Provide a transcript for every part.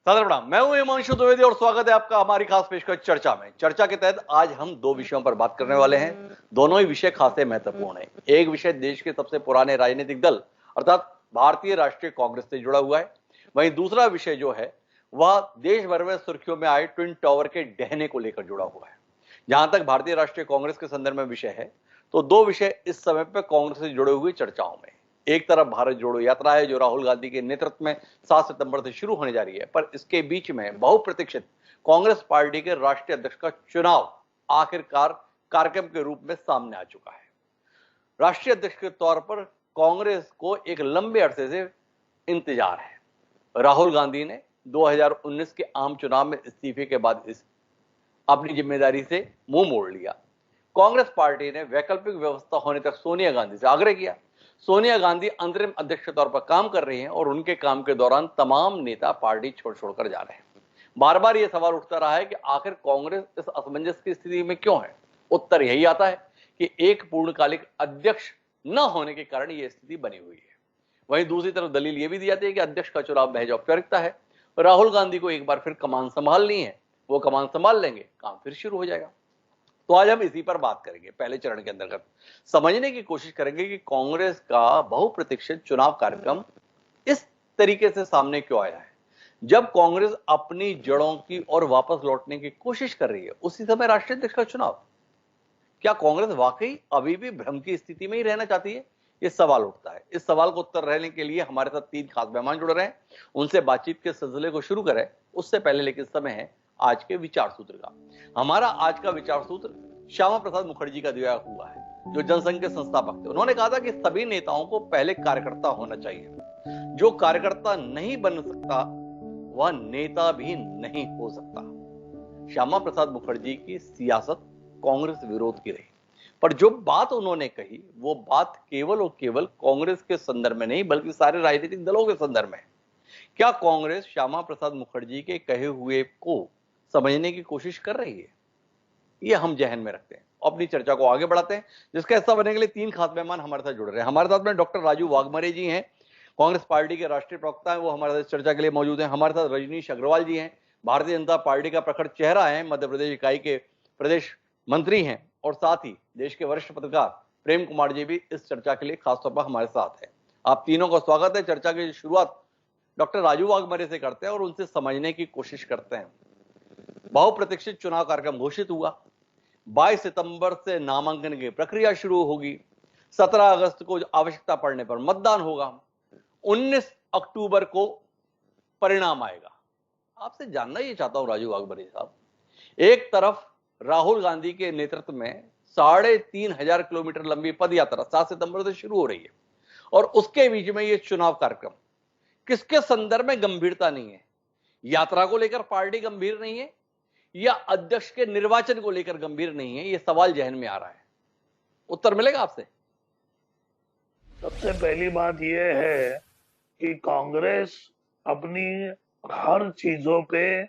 सादर प्रणाम। मैं हूं हिमांशु द्विवेदी और स्वागत है आपका हमारी खास पेशकश चर्चा में। चर्चा के तहत आज हम दो विषयों पर बात करने वाले हैं। दोनों ही विषय खासे महत्वपूर्ण हैं। एक विषय देश के सबसे पुराने राजनीतिक दल अर्थात भारतीय राष्ट्रीय कांग्रेस से जुड़ा हुआ है। वहीं दूसरा विषय जो है वह देश भर में सुर्खियों में आए ट्विन टावर के ढहने को लेकर जुड़ा हुआ है। जहां तक भारतीय राष्ट्रीय कांग्रेस के संदर्भ में विषय है तो दो विषय इस समय पर कांग्रेस से जुड़े हुए चर्चाओं में। एक तरफ भारत जोड़ो यात्रा है जो राहुल गांधी के नेतृत्व में 7 सितंबर से शुरू होने जा रही है, पर इसके बीच में बहुप्रतीक्षित कांग्रेस पार्टी के राष्ट्रीय अध्यक्ष का चुनाव आखिरकार कार्यक्रम के रूप में सामने आ चुका है। राष्ट्रीय अध्यक्ष के तौर पर कांग्रेस को एक लंबे अरसे से इंतजार है। राहुल गांधी ने 2019 के आम चुनाव में इस्तीफे के बाद अपनी जिम्मेदारी से मुंह मोड़ लिया। कांग्रेस पार्टी ने वैकल्पिक व्यवस्था होने तक सोनिया गांधी से आग्रह किया। सोनिया गांधी अंतरिम अध्यक्ष के तौर पर काम कर रही हैं और उनके काम के दौरान तमाम नेता पार्टी छोड़कर जा रहे हैं। बार बार यह सवाल उठता रहा है कि आखिर कांग्रेस इस असमंजस की स्थिति में क्यों है। उत्तर यही आता है कि एक पूर्णकालिक अध्यक्ष न होने के कारण यह स्थिति बनी हुई है। वहीं दूसरी तरफ दलील यह भी दी जाती है कि अध्यक्ष का चुनाव महज औपचारिकता है। राहुल गांधी को एक बार फिर कमान संभालनी है, वो कमान संभाल लेंगे, काम फिर शुरू हो जाएगा। तो आज हम इसी पर बात करेंगे। पहले चरण के अंतर्गत समझने की कोशिश करेंगे कि कांग्रेस का बहुप्रतीक्षित चुनाव कार्यक्रम इस तरीके से सामने क्यों आया है। जब कांग्रेस अपनी जड़ों की ओर वापस लौटने की कोशिश कर रही है उसी समय राष्ट्रीय अध्यक्ष का चुनाव। क्या कांग्रेस वाकई अभी भी भ्रम की स्थिति में ही रहना चाहती है? ये सवाल उठता है। इस सवाल को उत्तर रहने के लिए हमारे साथ 3 खास मेहमान जुड़ रहे हैं। उनसे बातचीत के सिलसिले को शुरू करें उससे पहले लेकिन समय है आज के विचार सूत्र का। हमारा आज का विचार सूत्र श्यामा प्रसाद मुखर्जी का दिया हुआ है जो जनसंघ के संस्थापक थे। उन्होंने कहा था कि सभी नेताओं को पहले कार्यकर्ता होना चाहिए। जो कार्यकर्ता नहीं बन सकता वह नेता भी नहीं हो सकता। श्यामा प्रसाद मुखर्जी की सियासत कांग्रेस विरोध की रही, पर जो बात उन्होंने कही वो बात केवल और केवल कांग्रेस के संदर्भ में नहीं बल्कि सारे राजनीतिक दलों के संदर्भ में है। क्या कांग्रेस श्यामा प्रसाद मुखर्जी के कहे हुए को समझने की कोशिश कर रही है? ये हम जहन में रखते हैं और अपनी चर्चा को आगे बढ़ाते हैं, जिसका हिस्सा बनने के लिए 3 खास मेहमान हमारे साथ जुड़ रहे हैं। हमारे साथ में डॉक्टर राजू वाघमारे जी हैं, कांग्रेस पार्टी के राष्ट्रीय प्रवक्ता हैं, वो हमारे साथ चर्चा के लिए मौजूद हैं। हमारे साथ रजनीश अग्रवाल जी हैं, भारतीय जनता पार्टी का प्रखर चेहरा है, मध्य प्रदेश इकाई के प्रदेश मंत्री हैं और साथ ही देश के वरिष्ठ पत्रकार प्रेम कुमार जी भी इस चर्चा के लिए खासतौर पर हमारे साथ है। आप तीनों का स्वागत है। चर्चा की शुरुआत डॉक्टर राजू वाघमारे से करते हैं और उनसे समझने की कोशिश करते हैं। बहुप्रतीक्षित चुनाव कार्यक्रम घोषित हुआ, 22 सितंबर से नामांकन की प्रक्रिया शुरू होगी, 17 अगस्त को आवश्यकता पड़ने पर मतदान होगा, 19 अक्टूबर को परिणाम आएगा। आपसे जानना ये चाहता हूं राजू वाघमारे साहब, एक तरफ राहुल गांधी के नेतृत्व में 3,500 किलोमीटर लंबी पद यात्रा 7 सितंबर से शुरू हो रही है और उसके बीच में ये चुनाव कार्यक्रम किसके संदर्भ में गंभीरता नहीं है? यात्रा को लेकर पार्टी गंभीर नहीं है या अध्यक्ष के निर्वाचन को लेकर गंभीर नहीं है? यह सवाल जहन में आ रहा है। उत्तर मिलेगा आपसे। सबसे पहली बात यह है कि कांग्रेस अपनी हर चीजों पे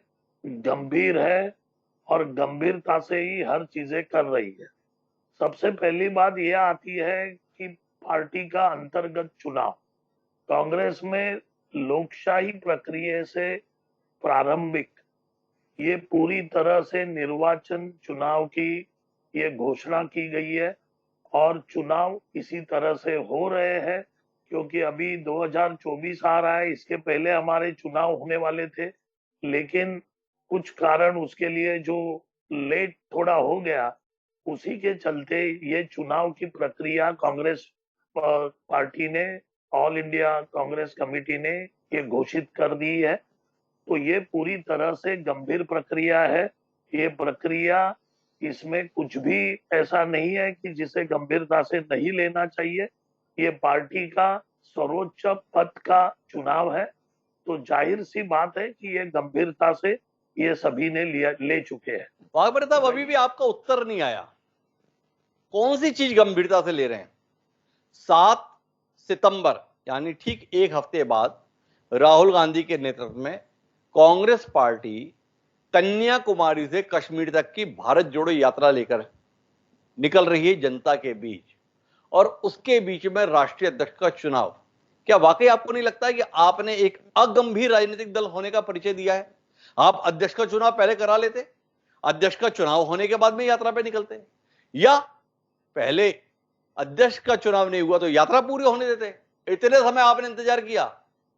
गंभीर है और गंभीरता से ही हर चीजें कर रही है। सबसे पहली बात यह आती है कि पार्टी का अंतर्गत चुनाव। कांग्रेस में लोकशाही प्रक्रिया से प्रारंभिक ये पूरी तरह से निर्वाचन चुनाव की ये घोषणा की गई है और चुनाव इसी तरह से हो रहे हैं क्योंकि अभी 2024 आ रहा है। इसके पहले हमारे चुनाव होने वाले थे, लेकिन कुछ कारण उसके लिए जो लेट थोड़ा हो गया, उसी के चलते ये चुनाव की प्रक्रिया कांग्रेस पार्टी ने, ऑल इंडिया कांग्रेस कमेटी ने ये घोषित कर दी है। तो ये पूरी तरह से गंभीर प्रक्रिया है। ये प्रक्रिया, इसमें कुछ भी ऐसा नहीं है कि जिसे गंभीरता से नहीं लेना चाहिए। ये पार्टी का सर्वोच्च पद का चुनाव है, तो जाहिर सी बात है कि ये गंभीरता से ये सभी ने ले चुके हैं। वाघमारे साहब, अभी भी आपका उत्तर नहीं आया। कौन सी चीज गंभीरता से ले रहे हैं? 7 सितंबर यानी ठीक एक हफ्ते बाद राहुल गांधी के नेतृत्व में कांग्रेस पार्टी कन्याकुमारी से कश्मीर तक की भारत जोड़ो यात्रा लेकर निकल रही है जनता के बीच, और उसके बीच में राष्ट्रीय अध्यक्ष का चुनाव। क्या वाकई आपको नहीं लगता है कि आपने एक अगंभीर राजनीतिक दल होने का परिचय दिया है? आप अध्यक्ष का चुनाव पहले करा लेते, अध्यक्ष का चुनाव होने के बाद में यात्रा पे निकलते, या पहले अध्यक्ष का चुनाव नहीं हुआ तो यात्रा पूरी होने देते। इतने समय आपने इंतजार किया,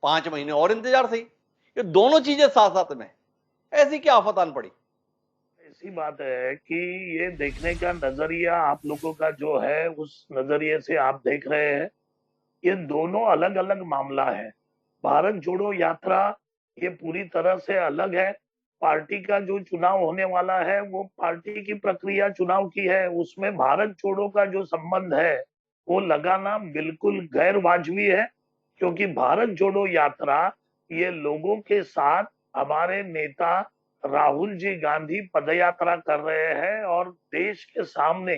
5 महीने और इंतजार सही। ये दोनों चीजें साथ साथ में, ऐसी क्या आफत आन पड़ी? ऐसी बात है कि ये देखने का नजरिया आप लोगों का जो है, उस नजरिए से आप देख रहे हैं, ये दोनों अलग अलग मामला है। भारत जोड़ो यात्रा ये पूरी तरह से अलग है। पार्टी का जो चुनाव होने वाला है वो पार्टी की प्रक्रिया चुनाव की है, उसमें भारत जोड़ो का जो संबंध है वो लगाना बिल्कुल गैर वाजबी है। क्योंकि भारत जोड़ो यात्रा ये लोगों के साथ हमारे नेता राहुल जी गांधी पदयात्रा कर रहे हैं, और देश के सामने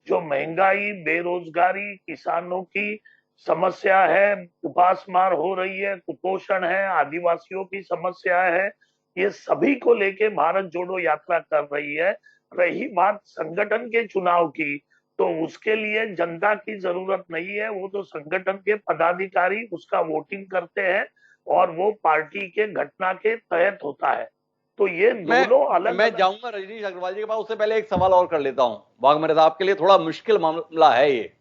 जो महंगाई, बेरोजगारी, किसानों की समस्या है, उपासमार हो रही है, कुपोषण है, आदिवासियों की समस्या है, ये सभी को लेके भारत जोड़ो यात्रा कर रही है। रही बात संगठन के चुनाव की, तो उसके लिए जनता की जरूरत नहीं है, वो तो संगठन के पदाधिकारी उसका वोटिंग करते हैं और वो पार्टी के घटना के तहत होता है। तो ये दोनों अलग मैं अलग। जाऊंगा रजनीश अग्रवाल जी के पास, उससे पहले एक सवाल और कर लेता हूं। वाघ साहब के लिए थोड़ा मुश्किल मामला है ये।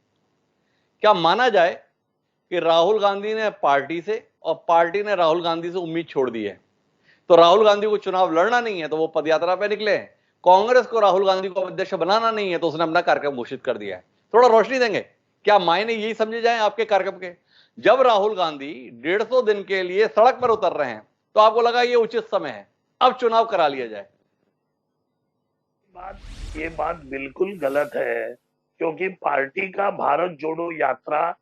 क्या माना जाए कि राहुल गांधी ने पार्टी से और पार्टी ने राहुल गांधी से उम्मीद छोड़ दी है, तो राहुल गांधी को चुनाव लड़ना नहीं है तो वो पदयात्रा पे निकले, कांग्रेस को राहुल गांधी को अध्यक्ष बनाना नहीं है तो उसने अपना कार्यक्रम घोषित कर दिया है। थोड़ा रोशनी देंगे, क्या मायने यही समझे जाएं आपके कार्यक्रम के? जब राहुल गांधी 150 दिन के लिए सड़क पर उतर रहे हैं तो आपको लगा ये उचित समय है, अब चुनाव करा लिया जाए? ये बात बिल्कुल गलत है, क्योंकि पार्टी का भारत जोड़ो यात्रा,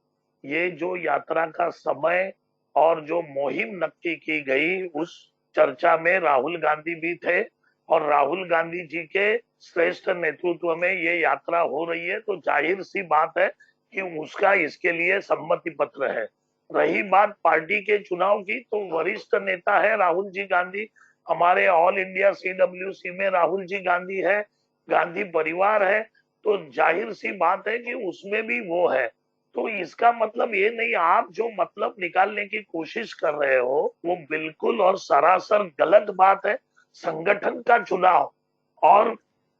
ये जो यात्रा का समय और जो मुहिम नक्की की गई, उस चर्चा में राहुल गांधी भी थे, और राहुल गांधी जी के श्रेष्ठ नेतृत्व में ये यात्रा हो रही है, तो जाहिर सी बात है कि उसका इसके लिए सम्मति पत्र है। रही बात पार्टी के चुनाव की, तो वरिष्ठ नेता है राहुल जी गांधी, हमारे ऑल इंडिया CWC में राहुल जी गांधी है, गांधी परिवार है, तो जाहिर सी बात है कि उसमें भी वो है। तो इसका मतलब ये नहीं, आप जो मतलब निकालने की कोशिश कर रहे हो वो बिल्कुल और सरासर गलत बात है। संगठन का चुनाव और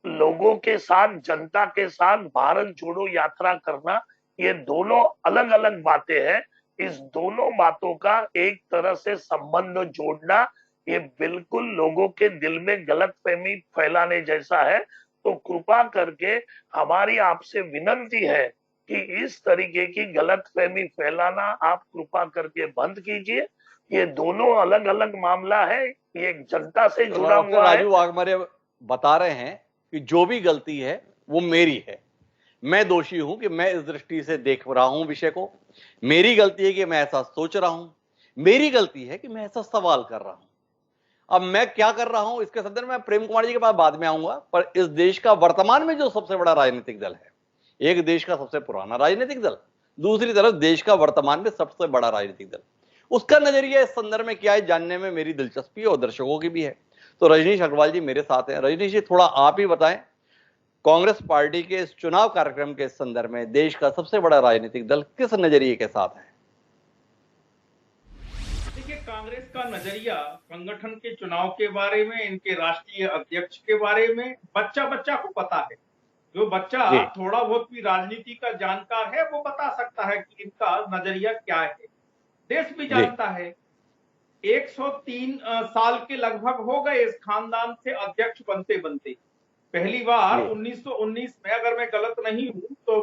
लोगों के साथ, जनता के साथ भारत जोड़ो यात्रा करना, ये दोनों अलग अलग बातें हैं। इस दोनों बातों का एक तरह से संबंध जोड़ना, ये बिल्कुल लोगों के दिल में गलतफहमी फैलाने जैसा है। तो कृपा करके हमारी आपसे विनती है कि इस तरीके की गलतफहमी फैलाना आप कृपा करके बंद कीजिए। ये दोनों अलग अलग मामला है, ये जनता से जुड़ा डॉक्टर हुआ है। राजू वाघमारे बता रहे हैं कि जो भी गलती है वो मेरी है, मैं दोषी हूं कि मैं इस दृष्टि से देख रहा हूं विषय को, मेरी गलती है कि मैं ऐसा सोच रहा हूं, मेरी गलती है कि मैं ऐसा सवाल कर रहा हूं। अब मैं क्या कर रहा हूं इसके संदर्भ में प्रेम कुमार जी के पास बाद में आऊंगा, पर इस देश का वर्तमान में जो सबसे बड़ा राजनीतिक दल है, एक देश का सबसे पुराना राजनीतिक दल, दूसरी तरफ देश का वर्तमान में सबसे बड़ा राजनीतिक दल, उसका नजरिया इस संदर्भ में क्या है जानने में मेरी दिलचस्पी और दर्शकों की भी है। तो रजनीश अग्रवाल जी मेरे साथ हैं। रजनीश जी, थोड़ा आप ही बताएं, कांग्रेस पार्टी के इस चुनाव कार्यक्रम के संदर्भ में देश का सबसे बड़ा राजनीतिक दल किस नजरिए के साथ है? देखिए, कांग्रेस का नजरिया संगठन के चुनाव के बारे में, इनके राष्ट्रीय अध्यक्ष के बारे में बच्चा बच्चा को पता है। जो बच्चा जी थोड़ा बहुत भी राजनीति का जानकार है वो बता सकता है कि इनका नजरिया क्या है। देश भी जी जानता है। 103 साल के लगभग हो गए इस खानदान से अध्यक्ष बनते बनते। पहली बार जी 1919 में, अगर मैं गलत नहीं हूं तो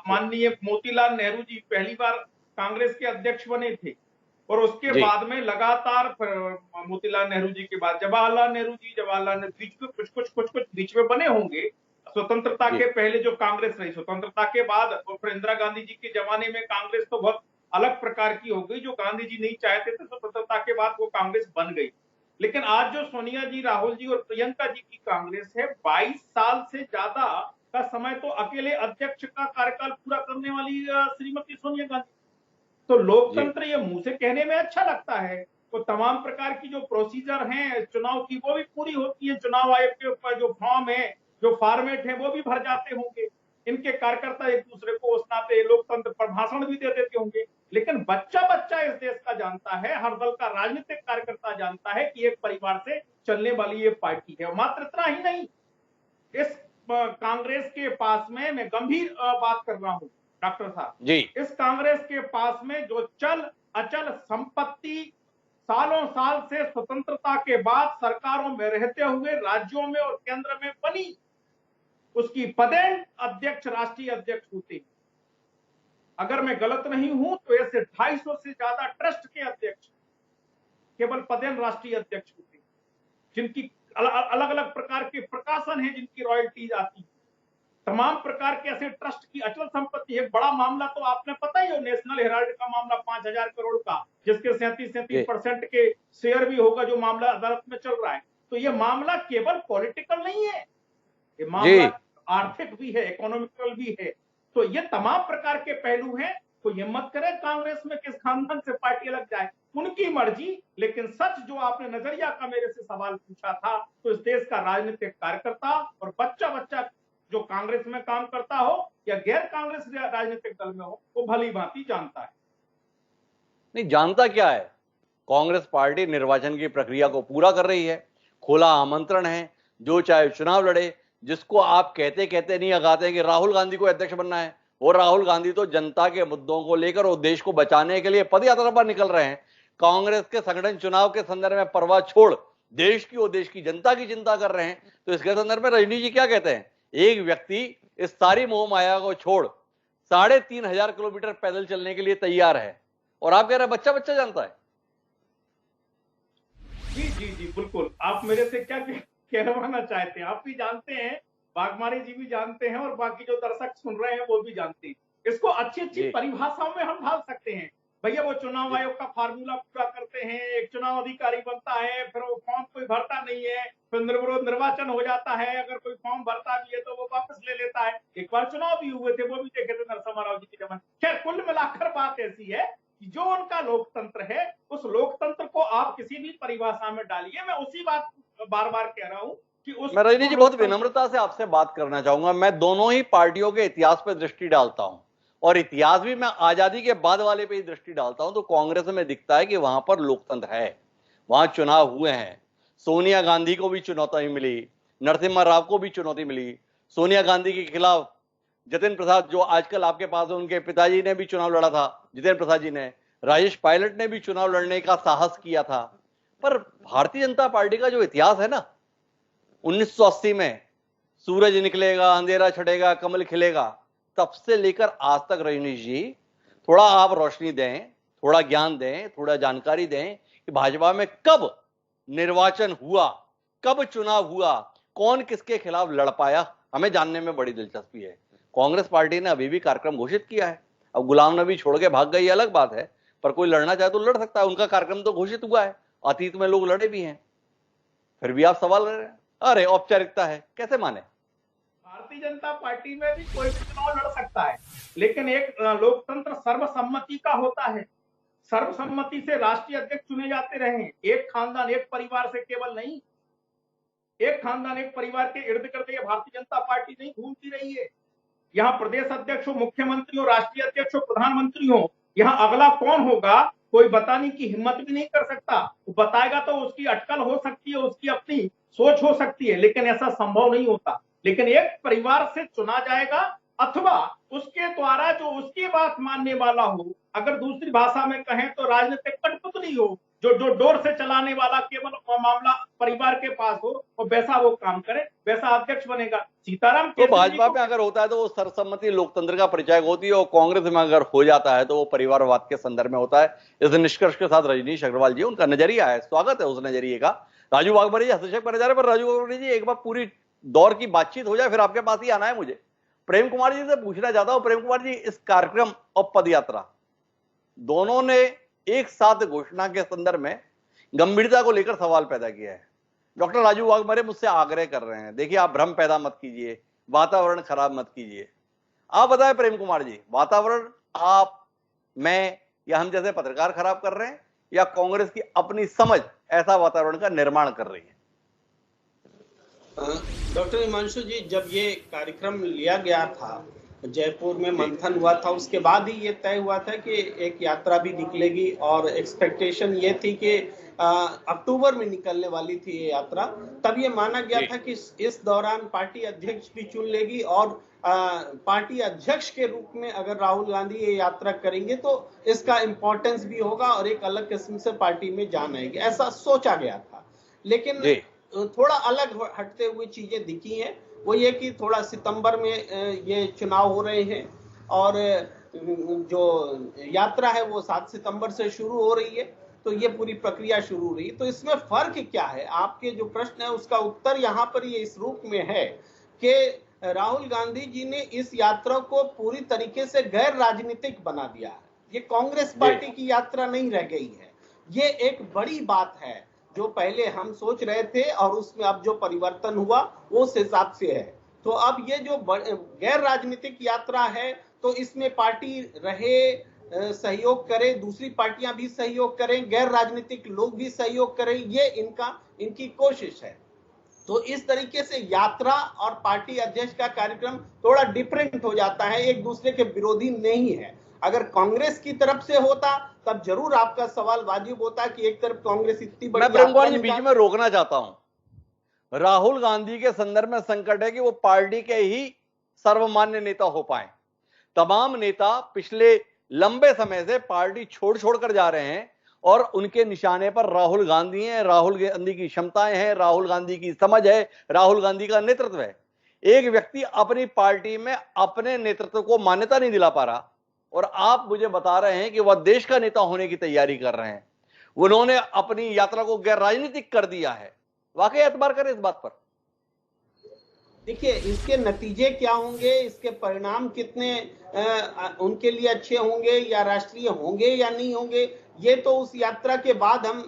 माननीय मोतीलाल नेहरू जी पहली बार कांग्रेस के अध्यक्ष बने थे। और उसके जी बाद में लगातार मोतीलाल नेहरू जी के बाद जवाहरलाल नेहरू जी, जवाहरलाल नेहरू बीच में कुछ बीच में बने होंगे। स्वतंत्रता जी के पहले जो कांग्रेस रही, स्वतंत्रता के बाद और फिर इंदिरा गांधी जी के जमाने में कांग्रेस तो बहुत अलग प्रकार की हो गई, जो गांधी जी नहीं चाहते थे। स्वतंत्रता के बाद वो कांग्रेस बन गई। लेकिन आज जो सोनिया जी, राहुल जी और प्रियंका जी की कांग्रेस है, 22 साल से ज्यादा का समय तो अकेले अध्यक्ष का कार्यकाल पूरा करने वाली श्रीमती सोनिया गांधी। तो जी लोकतंत्र ये मुंह से कहने में अच्छा लगता है, तो तमाम प्रकार की जो प्रोसीजर हैं चुनाव की वो भी पूरी होती है। चुनाव आयोग के ऊपर जो फॉर्म है, जो फॉर्मेट है, वो भी भर जाते होंगे। इनके कार्यकर्ता एक दूसरे को उस नाते लोकतंत्र पर भाषण भी दे देते होंगे। लेकिन बच्चा बच्चा इस देश का जानता है, हर दल का राजनीतिक कार्यकर्ता जानता है कि एक परिवार से चलने वाली ये पार्टी है। मात्र इतना ही नहीं, इस कांग्रेस के पास में, मैं गंभीर बात कर रहा हूं डॉक्टर साहब जी, इस कांग्रेस के पास में जो चल अचल संपत्ति सालों साल से स्वतंत्रता के बाद सरकारों में रहते हुए राज्यों में और केंद्र में बनी, उसकी पदेन अध्यक्ष राष्ट्रीय अध्यक्ष होते हैं। अगर मैं गलत नहीं हूं तो ऐसे 250 से ज्यादा ट्रस्ट के अध्यक्ष केवल पदेन राष्ट्रीय अध्यक्ष होते हैं, जिनकी अलग अलग प्रकार के प्रकाशन है, जिनकी रॉयल्टीज आती है। तमाम प्रकार के ऐसे ट्रस्ट की अचल संपत्ति। एक बड़ा मामला तो आपने पता ही हो, नेशनल हेराल्ड का मामला 5,000 करोड़ का, जिसके 37% के शेयर भी होगा, जो मामला अदालत में चल रहा है। तो ये मामला केवल पॉलिटिकल नहीं है, ये मामला आर्थिक भी है, इकोनॉमिकल भी है। तो ये तमाम प्रकार के पहलू हैं। तो ये मत करे कांग्रेस में किस खानदान से पार्टी लग जाए, उनकी मर्जी। लेकिन सच जो आपने नजरिया का मेरे से सवाल पूछा था, तो इस देश का राजनीतिक कार्यकर्ता और बच्चा बच्चा जो कांग्रेस में काम करता हो या गैर कांग्रेस राजनीतिक दल में हो, वो भली भांति जानता है। नहीं जानता क्या है, कांग्रेस पार्टी निर्वाचन की प्रक्रिया को पूरा कर रही है, खुला आमंत्रण है, जो चाहे चुनाव लड़े। जिसको आप कहते कहते नहीं अगाते हैं कि राहुल गांधी को अध्यक्ष बनना है, और राहुल गांधी तो जनता के मुद्दों को लेकर और देश को बचाने के लिए पदयात्रा पर निकल रहे हैं। कांग्रेस के संगठन चुनाव के संदर्भ में परवाह छोड़ देश की और देश की जनता की चिंता कर रहे हैं। तो इसके संदर्भ में रजनी जी क्या कहते हैं? एक व्यक्ति इस सारी मोह माया को छोड़ 3,500 किलोमीटर पैदल चलने के लिए तैयार है, और आप कह रहे हैं बच्चा बच्चा जानता है। जी जी जी बिल्कुल। आप मेरे से क्या कहवाना चाहते हैं? आप भी जानते हैं, बागमारी जी भी जानते हैं, और बाकी जो दर्शक सुन रहे हैं वो भी जानते हैं। इसको अच्छी अच्छी परिभाषाओं में हम ढाल सकते हैं। भैया वो चुनाव आयोग का फार्मूला पूरा करते हैं, एक चुनाव अधिकारी बनता है, फिर वो फॉर्म कोई भरता नहीं है, फिर निर्विरोध निर्वाचन हो जाता है। अगर कोई फॉर्म भरता भी है तो वो वापस ले लेता है। एक बार चुनाव भी हुए थे, वो भी देखे थे नरसिम्हा राव जी के जमाने। खैर, कुल मिलाकर बात ऐसी है कि जो उनका लोकतंत्र है, उस लोकतंत्र को आप किसी भी परिभाषा में डालिए। मैं उसी बात बार बार कह रहा हूं कि उस मैं रजनी जी बहुत विनम्रता से आपसे बात करना चाहूंगा। मैं दोनों ही पार्टियों के इतिहास पर दृष्टि डालता हूं, और इतिहास भी मैं आजादी के बाद वाले पे ही दृष्टि डालता हूं। तो कांग्रेस में दिखता है कि वहां पर लोकतंत्र है, वहां चुनाव हुए हैं। सोनिया गांधी को भी चुनौती मिली, नरसिम्हा राव को भी चुनौती मिली। सोनिया गांधी के खिलाफ जितेंद्र प्रसाद, जो आजकल आपके पास है, उनके पिताजी ने भी चुनाव लड़ा था, जितेंद्र प्रसाद जी ने। राजेश पायलट ने भी चुनाव लड़ने का साहस किया था। पर भारतीय जनता पार्टी का जो इतिहास है ना, 1980 में सूरज निकलेगा, अंधेरा छटेगा, कमल खिलेगा, तब से लेकर आज तक रजनीश जी थोड़ा आप रोशनी दें, थोड़ा ज्ञान दें, थोड़ा जानकारी दें कि भाजपा में कब निर्वाचन हुआ, कब चुनाव हुआ, कौन किसके खिलाफ लड़ पाया, हमें जानने में बड़ी दिलचस्पी है। कांग्रेस पार्टी ने अभी भी कार्यक्रम घोषित किया है। अब गुलाम नबी छोड़ के भाग गई अलग बात है, पर कोई लड़ना चाहे तो लड़ सकता है। उनका कार्यक्रम तो घोषित हुआ है, अतीत में लोग लड़े भी हैं। फिर भी आप सवाल कर रहे हैं, अरे औपचारिकता है, कैसे माने? भारतीय जनता पार्टी में भी कोई भी चुनाव लड़ सकता है, लेकिन एक लोकतंत्र सर्वसम्मति का होता है। सर्वसम्मति से राष्ट्रीय अध्यक्ष चुने जाते रहे। एक खानदान एक परिवार से केवल नहीं, एक खानदान एक परिवार के इर्द गिर्द ये भारतीय जनता पार्टी नहीं घूमती रही है। यहाँ प्रदेश अध्यक्ष हो, मुख्यमंत्री हो, राष्ट्रीय अध्यक्ष हो, प्रधानमंत्री हो, यहाँ अगला कौन होगा कोई बताने की हिम्मत भी नहीं कर सकता। वो बताएगा तो उसकी अटकल हो सकती है, उसकी अपनी सोच हो सकती है, लेकिन ऐसा संभव नहीं होता। लेकिन एक परिवार से चुना जाएगा, अथवा उसके द्वारा जो उसकी बात मानने वाला हो, अगर दूसरी भाषा में कहें तो राजनीतिक कठपुतली हो, जो डोर से चलाने वाला केवल मामला परिवार के पास हो, और वैसा वो काम करे, वैसा अध्यक्ष बनेगा। सीताराम तो भाजपा में अगर होता है तो वो सर्वसम्मति लोकतंत्र का परिचय होती है, और कांग्रेस में अगर हो जाता है तो वो परिवारवाद के संदर्भ में होता है। इस निष्कर्ष के साथ रजनीश अग्रवाल जी, उनका नजरिया है, स्वागत है उस नजरिए का। राजू वाघमारे जी हस्तक्षेप करने जा रहे हैं, पर राजू वाघमारे जी एक बार पूरी दौर की बातचीत हो जाए, फिर आपके पास ही आना है मुझे। प्रेम कुमार जी से पूछना चाहता हूं, प्रेम कुमार जी, इस कार्यक्रम और पदयात्रा दोनों ने एक साथ घोषणा के संदर्भ में गंभीरता को लेकर सवाल पैदा किया है। डॉक्टर राजू वाघमारे मुझसे आग्रह कर रहे हैं, देखिए आप भ्रम पैदा मत कीजिए, वातावरण खराब मत कीजिए। आप बताएं प्रेम कुमार जी, वातावरण आप, मैं या हम जैसे पत्रकार खराब कर रहे हैं, या कांग्रेस की अपनी समझ ऐसा वातावरण का निर्माण कर रही है? डॉक्टर हिमांशु जी, जब ये कार्यक्रम लिया गया था जयपुर में मंथन हुआ था, उसके बाद ही ये तय हुआ था कि एक यात्रा भी निकलेगी और एक्सपेक्टेशन ये थी कि अक्टूबर में निकलने वाली थी ये यात्रा। तब ये माना गया था कि इस दौरान पार्टी अध्यक्ष भी चुन लेगी और पार्टी अध्यक्ष के रूप में अगर राहुल गांधी ये यात्रा करेंगे तो इसका इम्पोर्टेंस भी होगा और एक अलग किस्म से पार्टी में जान आएगी, ऐसा सोचा गया था। लेकिन थोड़ा अलग हटते हुए चीजें दिखी हैं। वो ये कि थोड़ा सितंबर में ये चुनाव हो रहे हैं और जो यात्रा है वो 7 सितंबर से शुरू हो रही है, तो ये पूरी प्रक्रिया शुरू हो रही है। तो इसमें फर्क क्या है, आपके जो प्रश्न है उसका उत्तर यहाँ पर ये इस रूप में है कि राहुल गांधी जी ने इस यात्रा को पूरी तरीके से गैर राजनीतिक बना दिया है। ये कांग्रेस पार्टी की यात्रा नहीं रह गई है। ये एक बड़ी बात है। जो पहले हम सोच रहे थे और उसमें अब जो परिवर्तन हुआ वो उस हिसाब से है। तो अब ये जो गैर राजनीतिक यात्रा है तो इसमें पार्टी रहे, सहयोग करे, दूसरी पार्टियां भी सहयोग करें, गैर राजनीतिक लोग भी सहयोग करें, ये इनकी कोशिश है। तो इस तरीके से यात्रा और पार्टी अध्यक्ष का कार्यक्रम थोड़ा डिफरेंट हो जाता है, एक दूसरे के विरोधी नहीं है। अगर कांग्रेस की तरफ से होता तब जरूर आपका सवाल वाजिब होता कि एक तरफ कांग्रेस इतनी बड़ी मैं प्रेम कुमार जी बीच में रोकना चाहता हूं। राहुल गांधी के संदर्भ में संकट है कि वो पार्टी के ही सर्वमान्य नेता हो पाए। तमाम नेता पिछले लंबे समय से पार्टी छोड़ कर जा रहे हैं और उनके निशाने पर राहुल गांधी हैं, राहुल गांधी की क्षमताएं हैं, राहुल गांधी की समझ है, राहुल गांधी का नेतृत्व है। एक व्यक्ति अपनी पार्टी में अपने नेतृत्व को मान्यता नहीं दिला पा रहा और आप मुझे बता रहे हैं कि वह देश का नेता होने की तैयारी कर रहे हैं। उन्होंने अपनी यात्रा को गैर राजनीतिक कर दिया है। वाकई एतबार करें इस बात पर। देखिए, इसके नतीजे क्या होंगे, इसके परिणाम कितने उनके लिए अच्छे होंगे या राष्ट्रीय होंगे या नहीं होंगे, ये तो उस यात्रा के बाद हम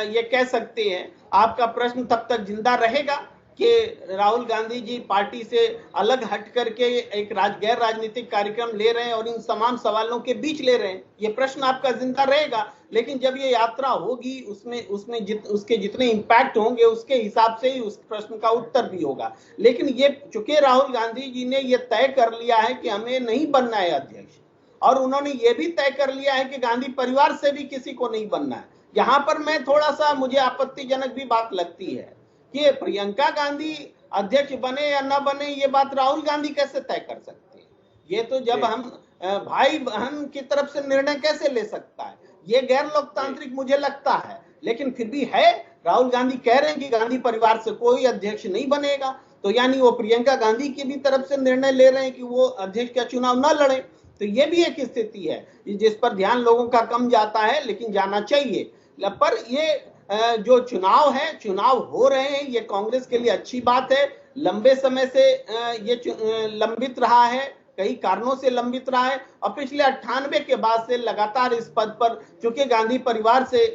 ये कह सकते हैं। आपका प्रश्न तब तक जिंदा रहेगा कि राहुल गांधी जी पार्टी से अलग हट करके एक गैर राजनीतिक कार्यक्रम ले रहे हैं और इन तमाम सवालों के बीच ले रहे हैं, ये प्रश्न आपका जिंदा रहेगा। लेकिन जब ये यात्रा होगी उसके जितने इम्पैक्ट होंगे उसके हिसाब से ही उस प्रश्न का उत्तर भी होगा। लेकिन ये चूंकि राहुल गांधी जी ने ये तय कर लिया है कि हमें नहीं बनना है अध्यक्ष, और उन्होंने ये भी तय कर लिया है कि गांधी परिवार से भी किसी को नहीं बनना है। यहाँ पर मैं थोड़ा सा, मुझे आपत्तिजनक भी बात लगती है कि प्रियंका गांधी अध्यक्ष बने या न बने, ये बात राहुल गांधी कैसे तय कर सकते हैं? ये तो जब हम भाई बहन की तरफ से निर्णय कैसे ले सकता है? ये गैर लोकतांत्रिक मुझे लगता है। लेकिन फिर भी है, राहुल गांधी कह रहे हैं कि गांधी परिवार से कोई अध्यक्ष नहीं बनेगा, तो यानी वो प्रियंका गांधी की भी तरफ से निर्णय ले रहे हैं कि वो अध्यक्ष का चुनाव न लड़े। तो ये भी एक स्थिति है जिस पर ध्यान लोगों का कम जाता है, लेकिन जाना चाहिए। पर ये जो चुनाव है, चुनाव हो रहे हैं, ये कांग्रेस के लिए अच्छी बात है। लंबे समय से ये लंबित रहा है, कई कारणों से लंबित रहा है और पिछले 98 के बाद से लगातार इस पद पर, चूंकि गांधी परिवार से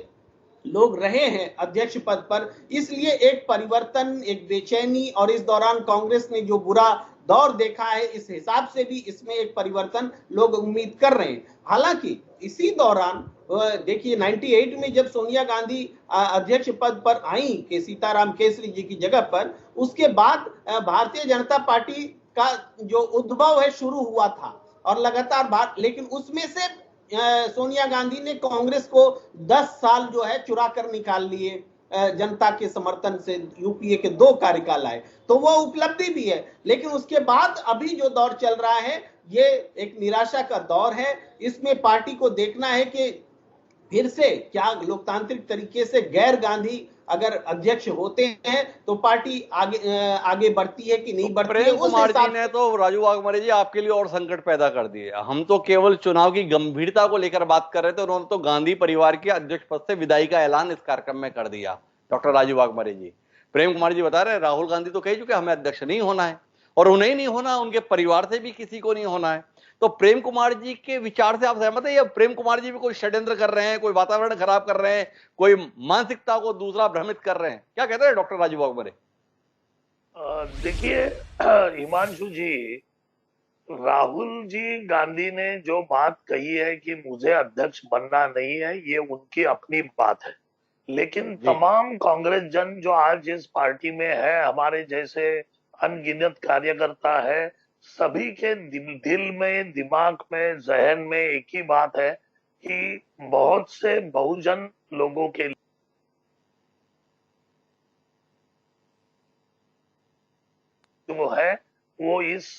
लोग रहे हैं अध्यक्ष पद पर, इसलिए एक परिवर्तन, एक बेचैनी, और इस दौरान कांग्रेस ने जो बुरा दौर देखा है, इस हिसाब से भी इसमें एक परिवर्तन लोग उम्मीद कर रहे हैं। हालांकि इसी दौरान देखिए 98 में जब सोनिया गांधी अध्यक्ष पद पर आई के सीताराम केसरी जी की जगह पर, उसके बाद भारतीय जनता पार्टी का जो उद्भव है शुरू हुआ था और लगातार लेकिन उसमें से सोनिया गांधी ने कांग्रेस को 10 साल जो है चुरा कर निकाल लिए जनता के समर्थन से। यूपीए के 2 कार्यकाल आए तो वो उपलब्धि भी है। लेकिन उसके बाद अभी जो दौर चल रहा है ये एक निराशा का दौर है। इसमें पार्टी को देखना है कि फिर से क्या लोकतांत्रिक तरीके से गैर गांधी अगर अध्यक्ष होते हैं तो पार्टी आगे बढ़ती है कि नहीं बढ़ती है। प्रेम कुमार जी ने तो, राजू वाघमारे जी, आपके लिए और संकट पैदा कर दिए। हम तो केवल चुनाव की गंभीरता को लेकर बात कर रहे थे, उन्होंने तो गांधी परिवार के अध्यक्ष पद से विदाई का ऐलान इस कार्यक्रम में कर दिया। डॉक्टर राजू वाघमारे जी, प्रेम कुमार जी बता रहे राहुल गांधी तो कह चुके हमें अध्यक्ष नहीं होना है और उन्हें नहीं होना, उनके परिवार से भी किसी को नहीं होना है। तो प्रेम कुमार जी के विचार से आप सहमत है या प्रेम कुमार जी भी कोई षड्यंत्र कर रहे हैं, कोई वातावरण खराब कर रहे हैं, कोई मानसिकता को दूसरा भ्रमित कर रहे हैं? क्या कहते हैं डॉक्टर राजू वाघमारे? देखिए हिमांशु जी, राहुल जी गांधी ने जो बात कही है कि मुझे अध्यक्ष बनना नहीं है, ये उनकी अपनी बात है। लेकिन तमाम कांग्रेस जन जो आज इस पार्टी में है, हमारे जैसे अनगिनत कार्यकर्ता है सभी के दिल में, दिमाग में, जहन में एक ही बात है कि बहुत से बहुजन लोगों के लिए जो है वो इस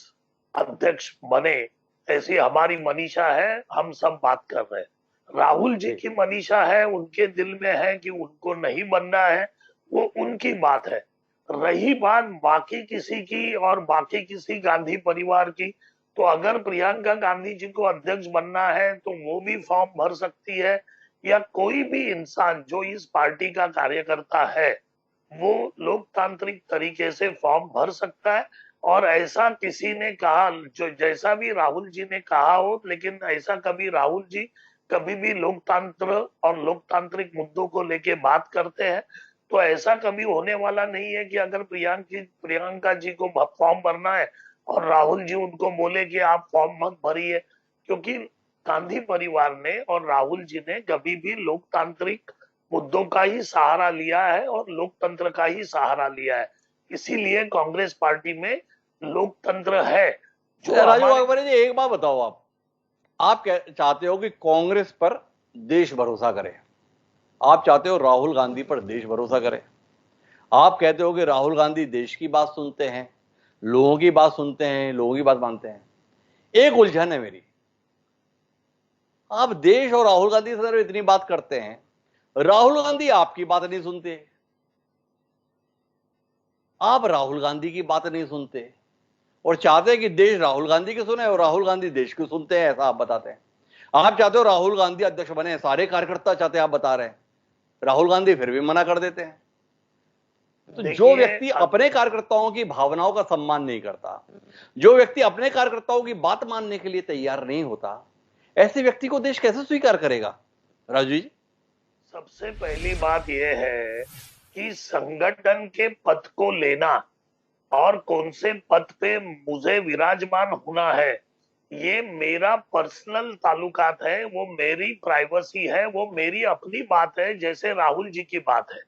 अध्यक्ष बने, ऐसी हमारी मनीषा है। हम सब बात कर रहे हैं। राहुल जी की मनीषा है, उनके दिल में है कि उनको नहीं बनना है, वो उनकी बात है। रही बात बाकी किसी की और बाकी किसी गांधी परिवार की, तो अगर प्रियंका गांधी जी को अध्यक्ष बनना है तो वो भी फॉर्म भर सकती है, या कोई भी इंसान जो इस पार्टी का कार्यकर्ता है वो लोकतांत्रिक तरीके से फॉर्म भर सकता है। और ऐसा किसी ने कहा, जो जैसा भी राहुल जी ने कहा हो, लेकिन ऐसा कभी राहुल जी कभी भी लोकतंत्र और लोकतांत्रिक मुद्दों को लेके बात करते हैं, तो ऐसा कभी होने वाला नहीं है कि अगर प्रियंका जी को फॉर्म भरना है और राहुल जी उनको बोले कि आप फॉर्म मत भरिए, क्योंकि गांधी परिवार ने और राहुल जी ने कभी भी लोकतांत्रिक मुद्दों का ही सहारा लिया है और लोकतंत्र का ही सहारा लिया है। इसीलिए कांग्रेस पार्टी में लोकतंत्र है। जो राजू हमारे वाघमारे जी, एक बात बताओ, आप चाहते हो कि कांग्रेस पर देश भरोसा करे, आप चाहते हो राहुल गांधी पर देश भरोसा करे, आप कहते हो कि राहुल गांधी देश की बात सुनते हैं, लोगों की बात सुनते हैं, लोगों की बात मानते हैं। एक उलझन है मेरी, आप देश और राहुल गांधी से इतनी बात करते हैं, राहुल गांधी आपकी बात नहीं सुनते, आप राहुल गांधी की बात नहीं सुनते और चाहते हैं कि देश राहुल गांधी की सुने और राहुल गांधी देश की सुनते हैं, ऐसा आप बताते हैं। आप चाहते हो राहुल गांधी अध्यक्ष बने, सारे कार्यकर्ता चाहते हैं, आप बता रहे हैं, राहुल गांधी फिर भी मना कर देते हैं। तो जो व्यक्ति अपने कार्यकर्ताओं की भावनाओं का सम्मान नहीं करता, जो व्यक्ति अपने कार्यकर्ताओं की बात मानने के लिए तैयार नहीं होता, ऐसे व्यक्ति को देश कैसे स्वीकार करेगा? राजू जी, सबसे पहली बात यह है कि संगठन के पद को लेना और कौन से पद पे मुझे विराजमान होना है, ये मेरा पर्सनल ताल्लुकात है, वो मेरी प्राइवेसी है, वो मेरी अपनी बात है, जैसे राहुल जी की बात है।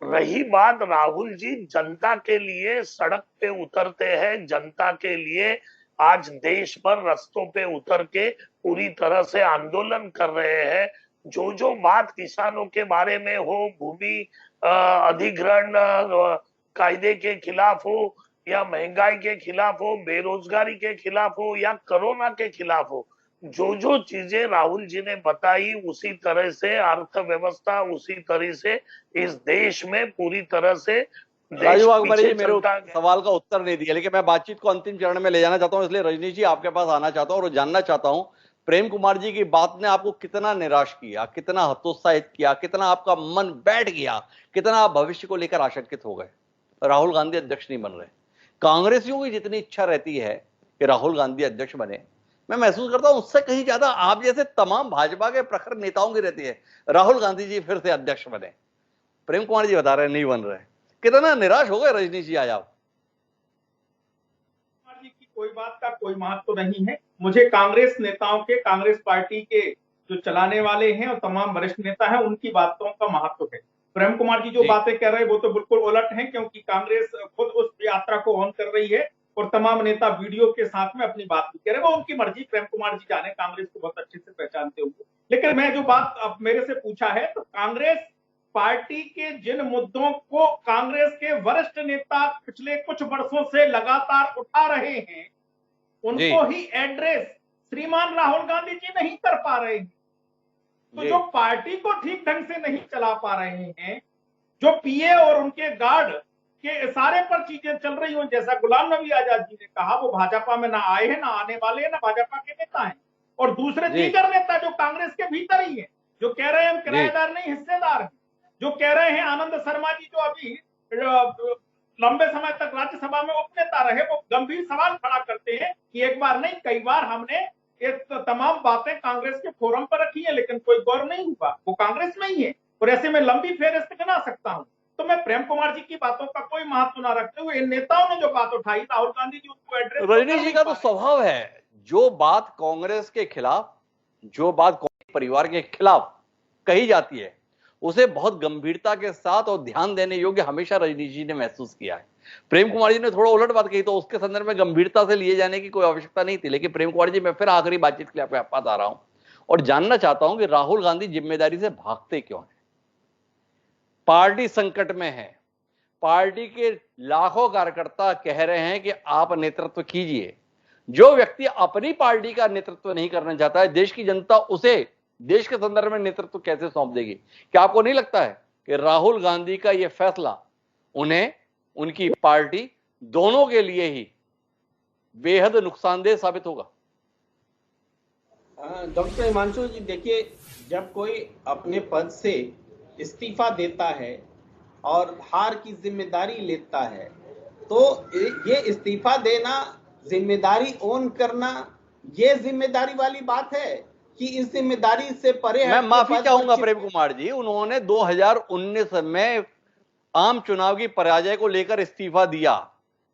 रही बात राहुल जी जनता के लिए सड़क पे उतरते हैं, जनता के लिए आज देश भर रास्तों पे उतर के पूरी तरह से आंदोलन कर रहे हैं। जो बात किसानों के बारे में हो, भूमि अधिग्रहण कायदे के खिलाफ हो, या महंगाई के खिलाफ हो, बेरोजगारी के खिलाफ हो, या कोरोना के खिलाफ हो, जो चीजें राहुल जी ने बताई, उसी तरह से अर्थव्यवस्था, उसी तरह से इस देश में पूरी तरह से राजू वाघमारे जी, मेरे सवाल का उत्तर नहीं दिया, लेकिन मैं बातचीत को अंतिम चरण में ले जाना चाहता हूं, इसलिए रजनीश जी आपके पास आना चाहता हूं और जानना चाहता हूं, प्रेम कुमार जी की बात ने आपको कितना निराश किया, कितना हतोत्साहित किया, कितना आपका मन बैठ गया, कितना आप भविष्य को लेकर आशंकित हो गए? राहुल गांधी अध्यक्ष नहीं बन रहे, कांग्रेसियों की जितनी इच्छा रहती है कि राहुल गांधी अध्यक्ष बने, मैं महसूस करता हूं उससे कहीं ज्यादा आप जैसे तमाम भाजपा के प्रखर नेताओं की रहती है, राहुल गांधी जी फिर से अध्यक्ष बने। प्रेम कुमार जी बता रहे हैं नहीं बन रहे, कितना निराश हो गए रजनीश जी आज आप? कुमार जी की कोई बात का कोई महत्व नहीं है। मुझे कांग्रेस नेताओं के, कांग्रेस पार्टी के जो चलाने वाले हैं और तमाम वरिष्ठ नेता हैं, उनकी बातों का महत्व है। प्रेम कुमार जी जो बातें कह रहे हैं वो तो बिल्कुल उलट हैं, क्योंकि कांग्रेस खुद उस यात्रा को ऑन कर रही है और तमाम नेता वीडियो के साथ में अपनी बात भी कह रहे हैं। वो उनकी मर्जी, प्रेम कुमार जी जाने, कांग्रेस को बहुत अच्छे से पहचानते होंगे। लेकिन मैं जो बात अब मेरे से पूछा है, तो कांग्रेस पार्टी के जिन मुद्दों को कांग्रेस के वरिष्ठ नेता पिछले कुछ वर्षों से लगातार उठा रहे हैं, उनको ही एड्रेस श्रीमान राहुल गांधी जी नहीं कर पा रहे हैं। तो जो पार्टी को ठीक ढंग से नहीं चला पा रहे हैं, जो पीए और उनके गार्ड के इशारे पर चीजें चल रही हो, जैसा गुलाम नबी आजाद जी ने कहा, वो भाजपा में ना आए हैं, ना आने वाले हैं, ना भाजपा के नेता हैं। और दूसरे दीगर नेता जो कांग्रेस के भीतर ही है, जो कह रहे हैं हम किराएदार नहीं हिस्सेदार हैं, जो कह रहे हैं आनंद शर्मा जी जो अभी लंबे समय तक राज्यसभा में उपनेता रहे, वो गंभीर सवाल खड़ा करते हैं कि एक बार नहीं कई बार हमने एक तमाम बातें कांग्रेस के फोरम पर रखी है, लेकिन कोई गौर नहीं हुआ, वो कांग्रेस में ही है। और ऐसे में लंबी फेहरिस्त गिना सकता हूं। तो मैं प्रेम कुमार जी की बातों का कोई महत्व ना रखते हुए इन नेताओं ने जो बात उठाई, राहुल गांधी जी उसको एड्रेस, रजनीश जी का तो स्वभाव है, जो बात कांग्रेस के खिलाफ, जो बात कांग्रेस परिवार के खिलाफ कही जाती है, उसे बहुत गंभीरता के साथ और ध्यान देने योग्य हमेशा रजनीश जी ने महसूस किया है। प्रेम कुमार जी ने थोड़ा उलट बात कही, तो उसके संदर्भ में गंभीरता से लिए जाने की कोई आवश्यकता नहीं थी। लेकिन प्रेम कुमार जी, मैं फिर आखिरी बातचीत के लिए आपके पास आ रहा हूं और जानना चाहता हूं कि राहुल गांधी जिम्मेदारी से भागते क्यों हैं? पार्टी संकट में है, पार्टी के लाखों कार्यकर्ता कह रहे हैं कि आप नेतृत्व कीजिए। जो व्यक्ति अपनी पार्टी का नेतृत्व नहीं करना चाहता है, देश की जनता उसे देश के संदर्भ में नेतृत्व कैसे सौंप देगी? क्या आपको नहीं लगता है कि राहुल गांधी का यह फैसला उन्हें, उनकी पार्टी, दोनों के लिए ही बेहद नुकसानदेह साबित होगा? डॉक्टर हिमांशु जी, देखिए, जब कोई अपने पद से इस्तीफा देता है और हार की जिम्मेदारी लेता है, तो ये इस्तीफा देना, जिम्मेदारी ओन करना, ये जिम्मेदारी वाली बात है कि इस जिम्मेदारी से परे मैं माफी चाहूंगा प्रेम कुमार जी, उन्होंने 2019 में आम चुनाव की पराजय को लेकर इस्तीफा दिया,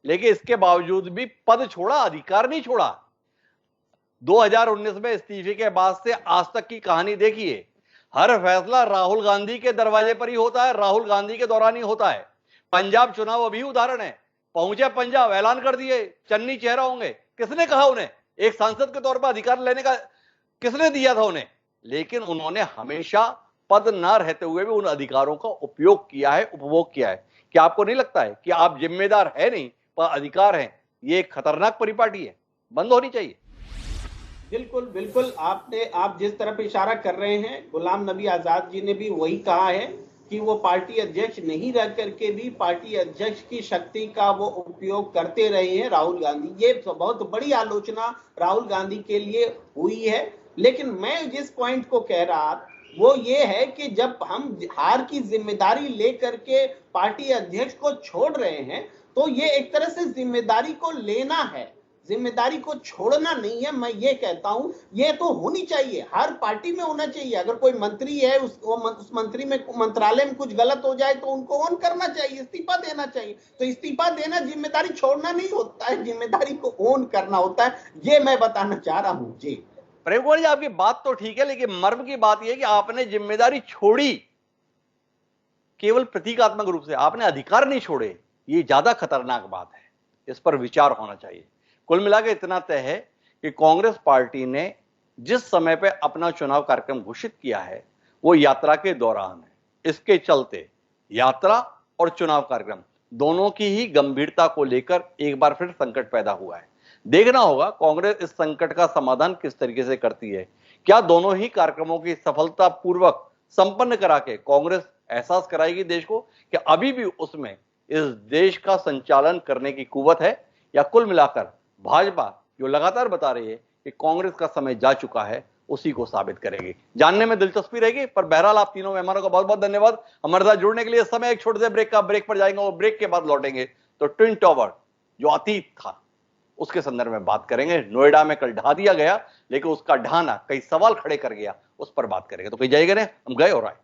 लेकिन इसके बावजूद भी पद छोड़ा, अधिकार नहीं छोड़ा। 2019 में इस्तीफे के बाद से आज तक की कहानी देखिए, हर फैसला राहुल गांधी के दरवाजे पर ही होता है, राहुल गांधी के दौरान ही होता है। पंजाब चुनाव अभी उदाहरण है, पहुंचे पंजाब, ऐलान कर दिए चन्नी चेहरा होंगे। किसने कहा उन्हें? एक सांसद के तौर पर अधिकार लेने का किसने दिया था उन्हें? लेकिन उन्होंने हमेशा पद ना रहते हुए भी उन अधिकारों का उपयोग किया है, उपभोग किया है। क्या आपको नहीं लगता है कि आप जिम्मेदार है नहीं पर अधिकार हैं? ये एक खतरनाक परिपाटी है, बंद होनी चाहिए। बिल्कुल बिल्कुल, आप जिस तरफ इशारा कर रहे हैं, गुलाम नबी आजाद जी ने भी वही कहा है कि वो पार्टी अध्यक्ष नहीं रह करके भी पार्टी अध्यक्ष की शक्ति का वो उपयोग करते रहे हैं राहुल गांधी। ये बहुत बड़ी आलोचना राहुल गांधी के लिए हुई है। लेकिन मैं जिस पॉइंट को कह रहा वो ये है कि जब हम हार की जिम्मेदारी लेकर के पार्टी अध्यक्ष को छोड़ रहे हैं, तो ये एक तरह से जिम्मेदारी को लेना है, जिम्मेदारी को छोड़ना नहीं है। मैं ये कहता हूं, ये तो होनी चाहिए, हर पार्टी में होना चाहिए। अगर कोई मंत्री है, उस मंत्री में, मंत्रालय में कुछ गलत हो जाए तो उनको ऑन करना चाहिए, इस्तीफा देना चाहिए। तो इस्तीफा देना जिम्मेदारी छोड़ना नहीं होता है, जिम्मेदारी को ऑन करना होता है। ये मैं बताना चाह रहा हूं जी। प्रेम कुमार जी, आपकी बात तो ठीक है, लेकिन मर्म की बात यह कि आपने जिम्मेदारी छोड़ी केवल प्रतीकात्मक रूप से, आपने अधिकार नहीं छोड़े। ये ज्यादा खतरनाक बात है, इस पर विचार होना चाहिए। कुल मिलाकर इतना तय है कि कांग्रेस पार्टी ने जिस समय पे अपना चुनाव कार्यक्रम घोषित किया है वो यात्रा के दौरान है। इसके चलते यात्रा और चुनाव कार्यक्रम दोनों की ही गंभीरता को लेकर एक बार फिर संकट पैदा हुआ है। देखना होगा कांग्रेस इस संकट का समाधान किस तरीके से करती है। क्या दोनों ही कार्यक्रमों की सफलतापूर्वक संपन्न करा के कांग्रेस एहसास कराएगी देश को कि अभी भी उसमें इस देश का संचालन करने की कुव्वत है, या कुल मिलाकर भाजपा जो लगातार बता रही है कि कांग्रेस का समय जा चुका है, उसी को साबित करेगी। जानने में दिलचस्पी रहेगी। पर बहरहाल आप तीनों मेहमानों का बहुत बहुत धन्यवाद हमारे साथ जुड़ने के लिए। समय एक छोटे से ब्रेक पर जाएंगे और ब्रेक के बाद लौटेंगे तो ट्विन टावर जो अतीत था उसके संदर्भ में बात करेंगे। नोएडा में कल ढा दिया गया, लेकिन उसका ढाना कई सवाल खड़े कर गया, उस पर बात करेंगे। तो कहीं जाएगा नहीं, हम गए और आए।